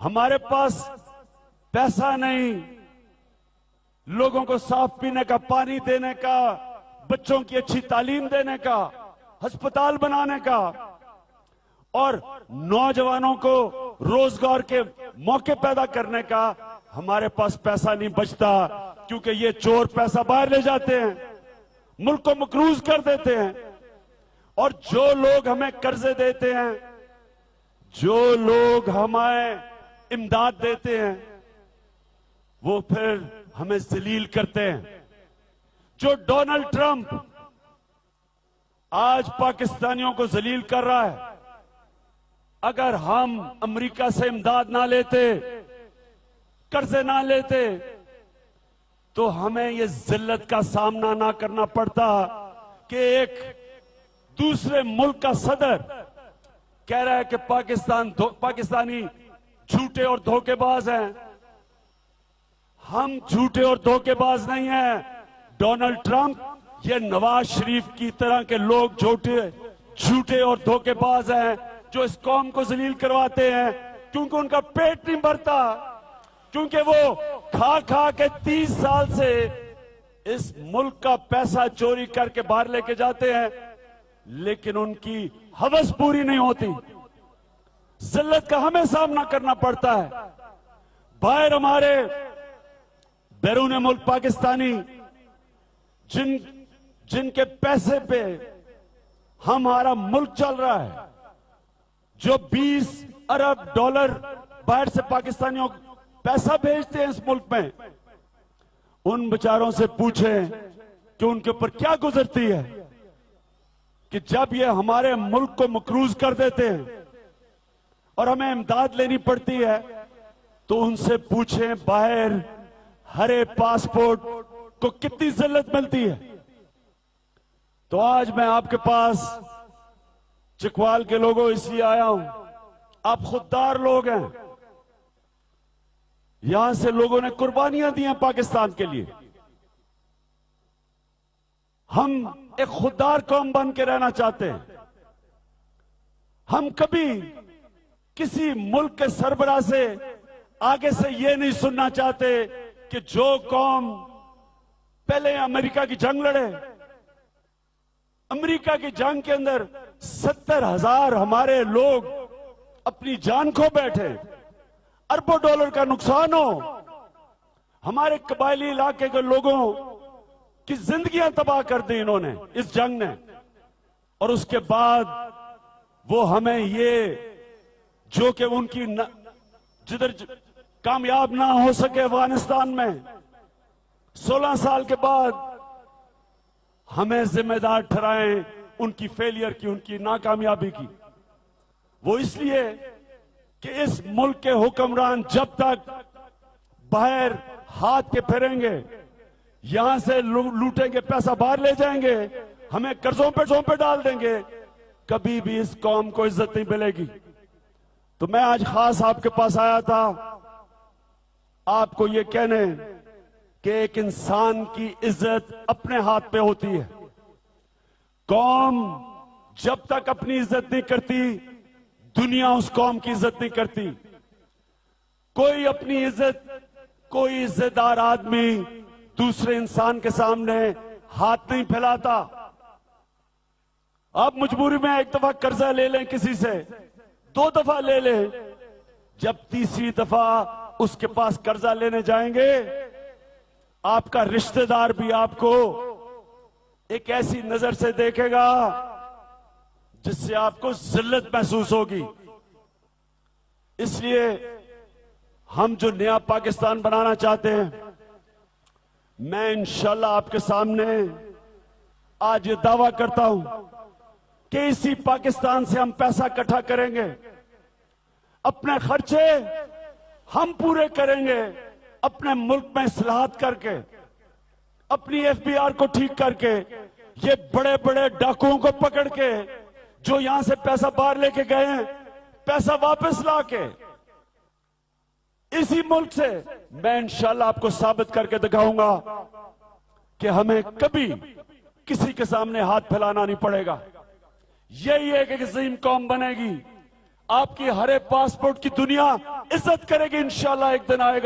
हमारे पास पैसा नहीं, लोगों को साफ पीने का पानी देने का, बच्चों की अच्छी तालीम देने का, अस्पताल बनाने का और नौजवानों को रोजगार के मौके पैदा करने का हमारे पास पैसा नहीं बचता, क्योंकि ये चोर पैसा बाहर ले जाते हैं, मुल्क को मकरूज कर देते हैं। और जो लोग हमें कर्जे देते हैं, जो लोग हमें इमदाद देते हैं, वो फिर हमें जलील करते हैं। जो डोनाल्ड ट्रंप आज पाकिस्तानियों को जलील कर रहा है, अगर हम अमेरिका से इमदाद ना लेते, कर्जे ना लेते, तो हमें यह जिल्लत का सामना ना करना पड़ता कि एक दूसरे मुल्क का सदर कह रहा है कि पाकिस्तानी झूठे और धोखेबाज हैं। हम झूठे और धोखेबाज नहीं हैं। डोनाल्ड ट्रंप, ये नवाज शरीफ की तरह के लोग झूठे और धोखेबाज हैं, जो इस कौम को जलील करवाते हैं, क्योंकि उनका पेट नहीं भरता, क्योंकि वो खा खा के 30 साल से इस मुल्क का पैसा चोरी करके बाहर लेके जाते हैं, लेकिन उनकी हवस पूरी नहीं होती। जिल्लत का हमें सामना करना पड़ता है। बाहर हमारे बैरून मुल्क पाकिस्तानी जिनके पैसे पे हमारा मुल्क चल रहा है, जो 20 अरब डॉलर बाहर से पाकिस्तानियों पैसा भेजते हैं इस मुल्क में, उन बेचारों से पूछें कि उनके ऊपर क्या गुजरती है कि जब ये हमारे मुल्क को मकरूज कर देते हैं और हमें इमदाद लेनी पड़ती है, तो उनसे पूछें बाहर हरे पासपोर्ट को कितनी जिल्लत मिलती है। तो आज मैं आपके पास चिकवाल के लोगों इसलिए आया हूं, आप खुददार लोग हैं, यहां से लोगों ने कुर्बानियां दी हैं पाकिस्तान के लिए। हम एक खुददार कौम बन के रहना चाहते हैं। हम कभी किसी मुल्क के सरबराह से आगे से ये नहीं सुनना चाहते कि जो कौम पहले अमेरिका की जंग लड़े, अमेरिका की जंग के अंदर 70,000 हमारे लोग अपनी जान खो बैठे, अरबों डॉलर का नुकसान हो, हमारे कबायली इलाके के लोगों की जिंदगियां तबाह कर दी इन्होंने इस जंग ने। और उसके बाद वो हमें ये जो कि उनकी जिधर कामयाब ना हो सके अफगानिस्तान में 16 साल के बाद हमें जिम्मेदार ठहराएं उनकी फेलियर की, उनकी नाकामयाबी की। वो इसलिए कि इस मुल्क के हुक्मरान जब तक बाहर हाथ के फेरेंगे, यहां से लूटेंगे, पैसा बाहर ले जाएंगे, हमें कर्जों पे डाल देंगे, कभी भी इस कौम को इज्जत नहीं मिलेगी। तो मैं आज खास आपके पास आया था आपको ये कहने कि एक इंसान की इज्जत अपने हाथ पे होती है। कौम जब तक अपनी इज्जत नहीं करती, दुनिया उस कौम की इज्जत नहीं करती। कोई अपनी इज्जत, कोई इज्जतदार आदमी दूसरे इंसान के सामने हाथ नहीं फैलाता। आप मजबूरी में एक दफा कर्जा ले लें किसी से, 2 दफा ले लें, जब तीसरी दफा उसके पास कर्जा लेने जाएंगे, आपका रिश्तेदार भी आपको एक ऐसी नजर से देखेगा जिससे आपको जिल्लत महसूस होगी। इसलिए हम जो नया पाकिस्तान बनाना चाहते हैं, मैं इंशाल्लाह आपके सामने आज ये दावा करता हूं कि इसी पाकिस्तान से हम पैसा इकट्ठा करेंगे, अपने खर्चे हम पूरे करेंगे, अपने मुल्क में इस्लाहात करके, अपनी एफबीआर को ठीक करके, ये बड़े बड़े डाकुओं को पकड़ के जो यहां से पैसा बाहर लेके गए हैं, पैसा वापस लाके इसी मुल्क से मैं इंशाल्लाह आपको साबित करके दिखाऊंगा कि हमें कभी किसी के सामने हाथ फैलाना नहीं पड़ेगा। यही एक अजीम कौम बनेगी। आपकी हरे पासपोर्ट की दुनिया इज्जत करेगी, इंशाल्लाह एक दिन आएगा।